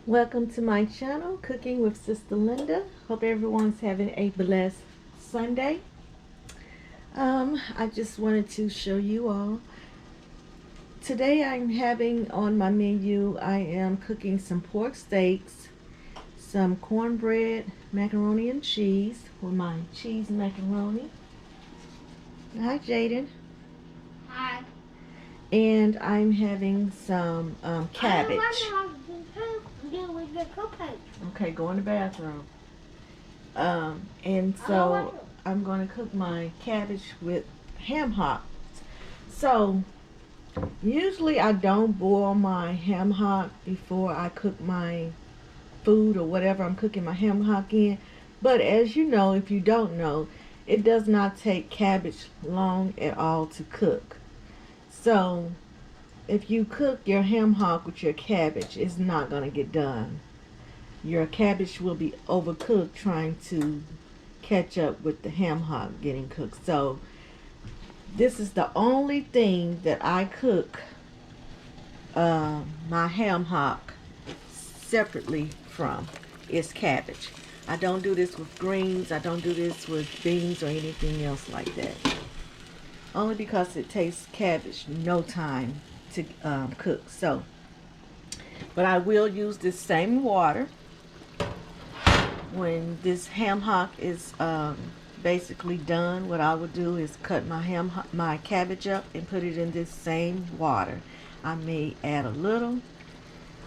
Welcome to my channel, Cooking with Sister Linda. Hope everyone's having a blessed Sunday. I just wanted to show you all. Today I'm having on my menu, I am cooking some pork steaks, some cornbread, macaroni and cheese with my cheese macaroni. Hi Jaden. Hi. And I'm having some cabbage. Okay, go in the bathroom. And so I'm going to cook my cabbage with ham hocks. So usually I don't boil my ham hock before I cook my food or whatever I'm cooking my ham hock in. But as you know, if you don't know, it does not take cabbage long at all to cook. So if you cook your ham hock with your cabbage, it's not going to get done. Your cabbage will be overcooked trying to catch up with the ham hock getting cooked. So this is the only thing that I cook my ham hock separately from is cabbage. I don't do this with greens. I don't do this with beans or anything else like that. Only because it takes cabbage no time to cook. So, but I will use this same water when this ham hock is basically done. What I would do is cut my cabbage up and put it in this same water. I may add a little.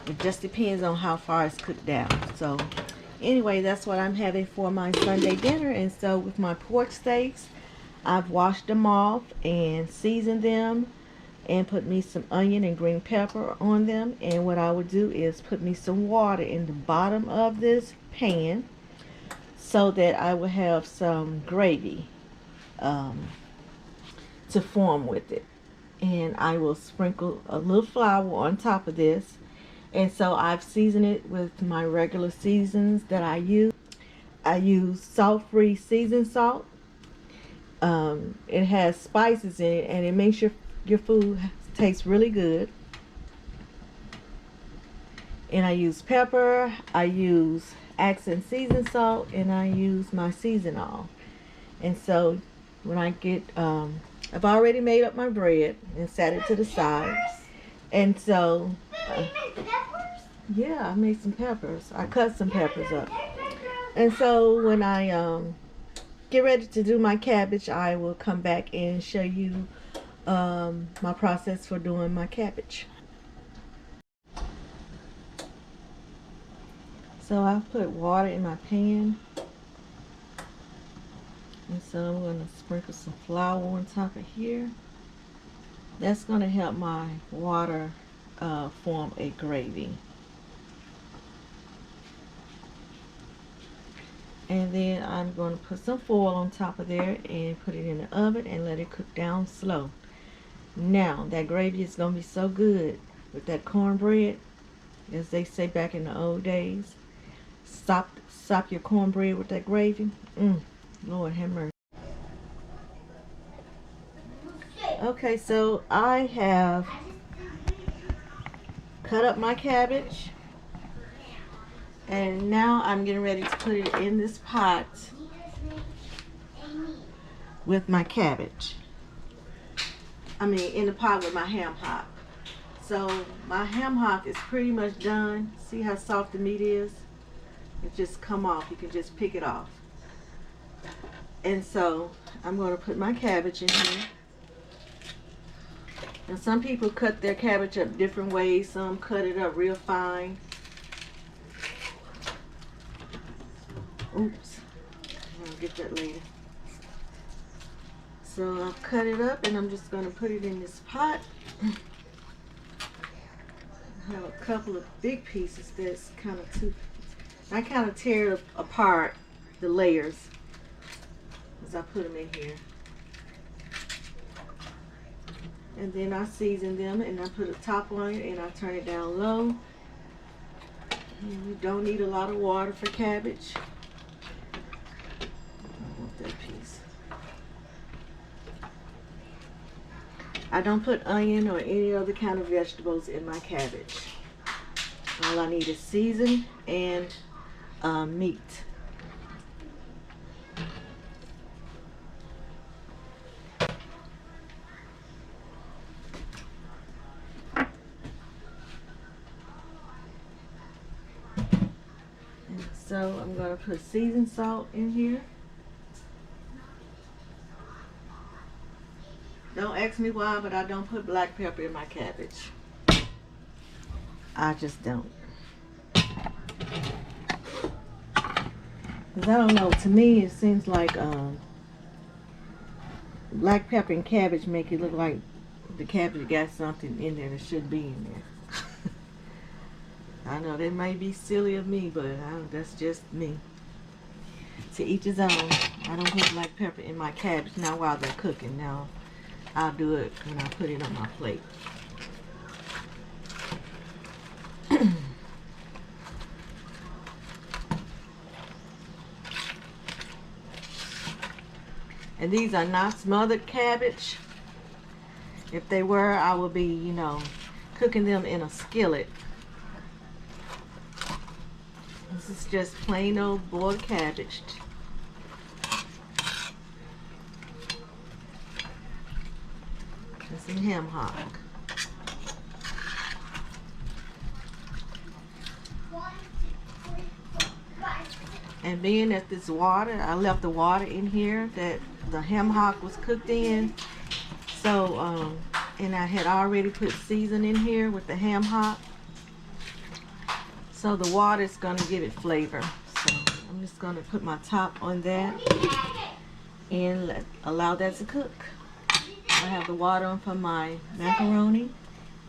It just depends on how far it's cooked down. So anyway, that's what I'm having for my Sunday dinner. And so with my pork steaks, I've washed them off and seasoned them and put me some onion and green pepper on them. And what I would do is put me some water in the bottom of this pan so that I will have some gravy to form with it. And I will sprinkle a little flour on top of this. And so I've seasoned it with my regular seasons that I use. I use salt-free seasoned salt. It has spices in it and it makes your food taste really good. And I use pepper, I use accent seasoned salt, and I use my seasonal. And so when I get, I've already made up my bread and set it to the side. And so, yeah, I made some peppers. I cut some peppers up. And so when I get ready to do my cabbage, I will come back and show you my process for doing my cabbage. So I've put water in my pan, and so I'm going to sprinkle some flour on top of here. That's going to help my water form a gravy. And then I'm going to put some foil on top of there and put it in the oven and let it cook down slow. Now that gravy is going to be so good with that cornbread, as they say back in the old days. Sop your cornbread with that gravy. Lord have mercy. Okay, so I have cut up my cabbage. And now I'm getting ready to put it in this pot with my cabbage. I mean, in the pot with my ham hock. So my ham hock is pretty much done. See how soft the meat is? It just come off. You can just pick it off. And so I'm going to put my cabbage in here. And some people cut their cabbage up different ways. Some cut it up real fine. Oops, I'll get that later. So I've cut it up and I'm just going to put it in this pot. I have a couple of big pieces that's kind of too, I kind of tear apart the layers as I put them in here. And then I season them and I put a top on it and I turn it down low. And you don't need a lot of water for cabbage. That piece. I don't put onion or any other kind of vegetables in my cabbage. All I need is season and meat. And so I'm going to put seasoned salt in here. Don't ask me why, but I don't put black pepper in my cabbage. I just don't. Cause I don't know, to me it seems like black pepper and cabbage make it look like the cabbage got something in there that shouldn't be in there. I know that might be silly of me, but that's just me. To each his own. I don't put black pepper in my cabbage, not while they're cooking. Now I'll do it when I put it on my plate. And these are not smothered cabbage. If they were, I would be, you know, cooking them in a skillet. This is just plain old boiled cabbage. And some ham hock. And being that this water, I left the water in here that the ham hock was cooked in. So, and I had already put season in here with the ham hock. So the water is going to give it flavor. So I'm just going to put my top on that and allow that to cook. I have the water on for my macaroni.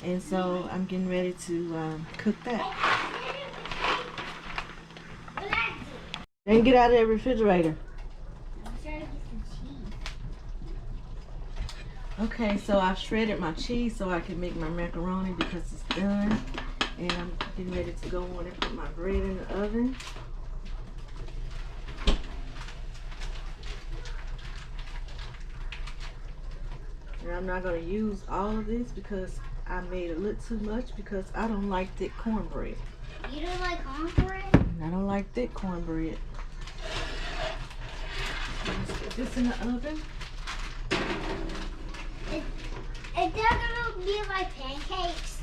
And so I'm getting ready to cook that. Then get out of the refrigerator. Okay, so I've shredded my cheese so I can make my macaroni because it's done. And I'm getting ready to go on and put my bread in the oven. And I'm not going to use all of this because I made a little too much because I don't like thick cornbread. You don't like cornbread? I don't like thick cornbread. Let's put this in the oven. Is that gonna be like pancakes?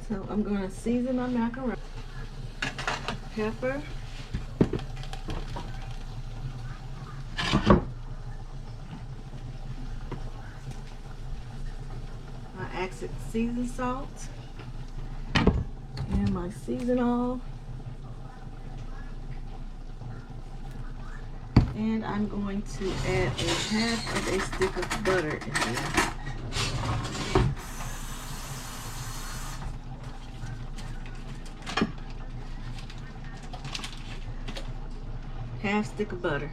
So I'm going to season my macaroni. Pepper. My accent seasoned salt. And my season oil. And I'm going to add a half of a stick of butter in there. Half stick of butter.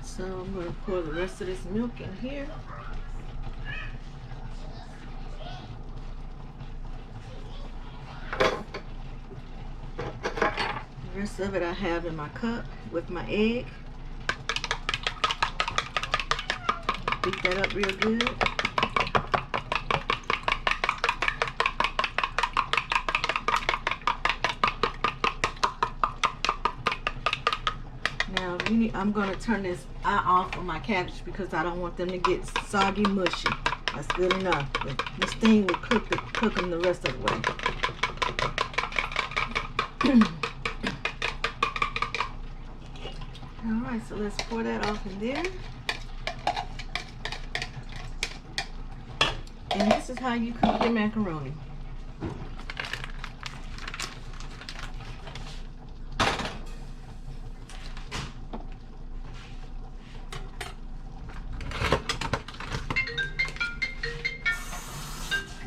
So I'm going to pour the rest of this milk in here. The rest of it I have in my cup with my egg. Beat that up real good. Now I'm going to turn this eye off on my cabbage because I don't want them to get soggy mushy. That's good enough. This thing will cook them the rest of the way. Alright, so let's pour that off in there. And this is how you cook your macaroni.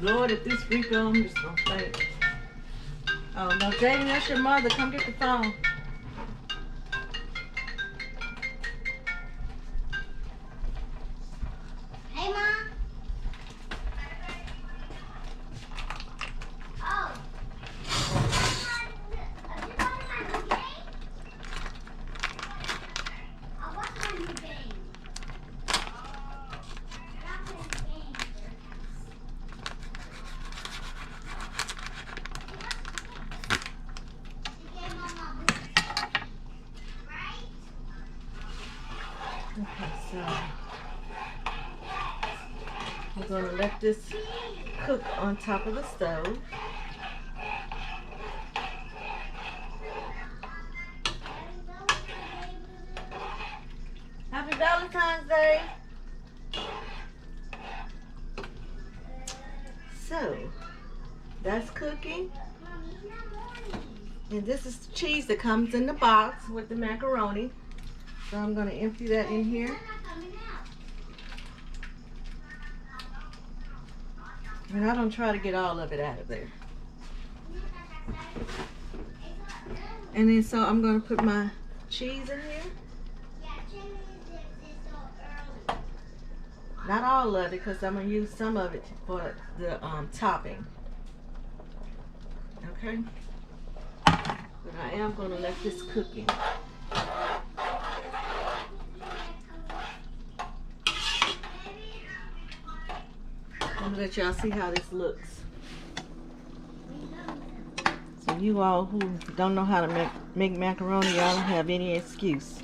Lord, if this Rico, I'm just gonna think. Oh no, Jaden, that's your mother. Come get the phone. Hey, Mom. Oh. So we're going to let this cook on top of the stove. Happy Valentine's Day! So that's cooking. And this is the cheese that comes in the box with the macaroni. So I'm going to empty that in here. And I don't try to get all of it out of there. And then so I'm going to put my cheese in here. Not all of it, because I'm going to use some of it for the topping. Okay? But I am going to let this cook in. I'm going to let y'all see how this looks. So you all who don't know how to make macaroni, y'all don't have any excuse.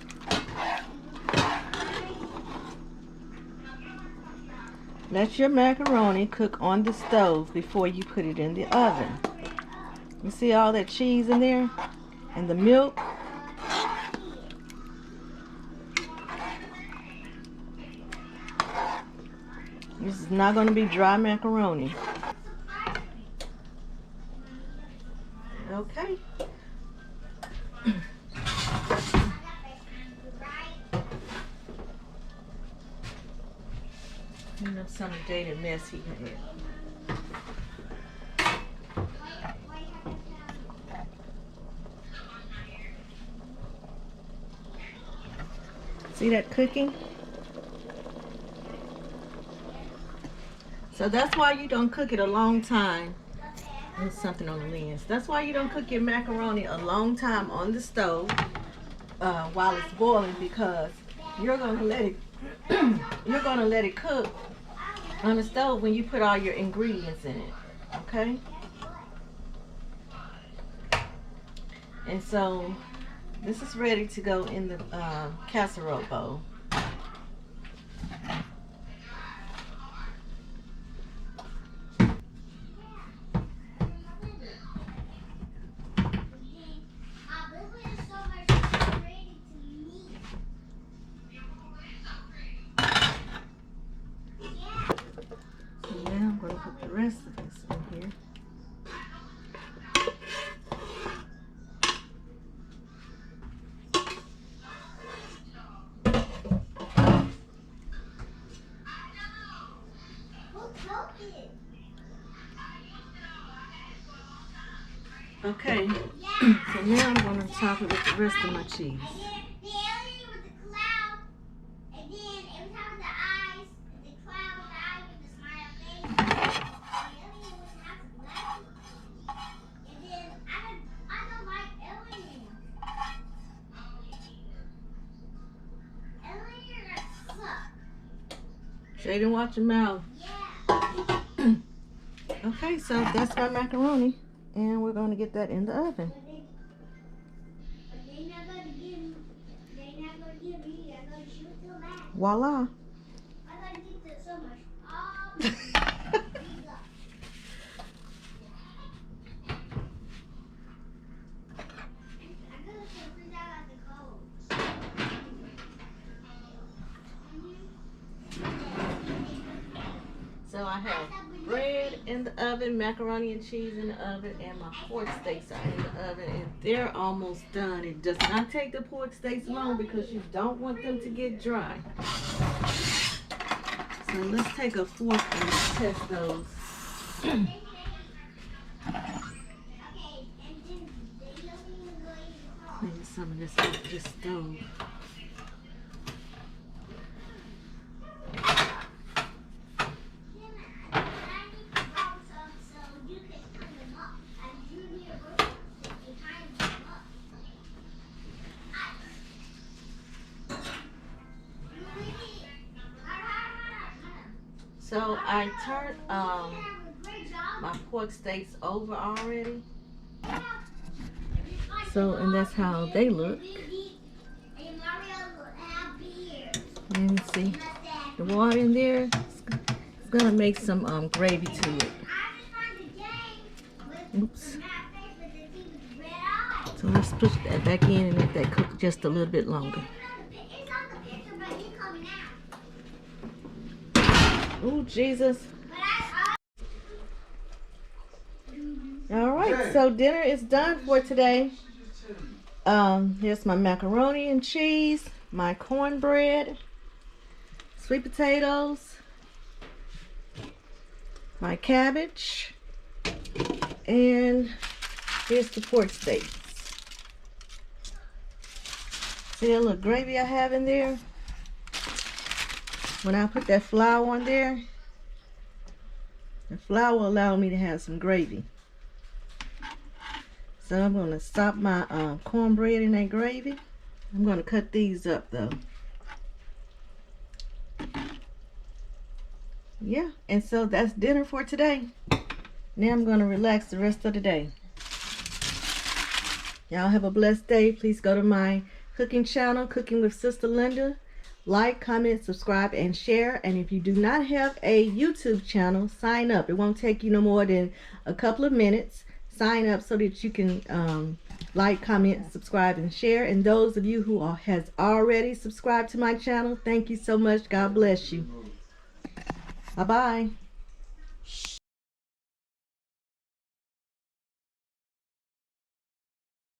Let your macaroni cook on the stove before you put it in the oven. You see all that cheese in there? And the milk? This is not going to be dry macaroni. Okay. You know, some dated mess he had. See that cooking? So that's why you don't cook it a long time. There's something on the lens. That's why you don't cook your macaroni a long time on the stove while it's boiling, because you're gonna let it cook on the stove when you put all your ingredients in it. Okay? And so this is ready to go in the casserole bowl. Put the rest of this in here. Okay, so now I'm going to top it with the rest of my cheese. Shade and watch your mouth. Yeah. Okay, so that's my macaroni, and we're going to get that in the oven. Voila. So I have bread in the oven, macaroni and cheese in the oven, and my pork steaks are in the oven, and they're almost done. It does not take the pork steaks long because you don't want them to get dry. So let's take a fork and test those. Maybe some of this off this stove. So I turned my pork steaks over already. So, and that's how they look. And you see the water in there. It's gonna make some gravy to it. Oops. So let's push that back in and let that cook just a little bit longer. Oh, Jesus. All right, so dinner is done for today. Here's my macaroni and cheese, my cornbread, sweet potatoes, my cabbage, and here's the pork steaks. See that little gravy I have in there? When I put that flour on there, the flour will allow me to have some gravy. So I'm going to stop my cornbread in that gravy. I'm going to cut these up though. Yeah, and so that's dinner for today. Now I'm going to relax the rest of the day. Y'all have a blessed day. Please go to my cooking channel, Cooking with Sister Linda. Like, comment, subscribe, and share. And if you do not have a YouTube channel, sign up. It won't take you no more than a couple of minutes. Sign up so that you can like, comment, subscribe, and share. And those of you who has already subscribed to my channel, thank you so much. God bless you. Bye-bye.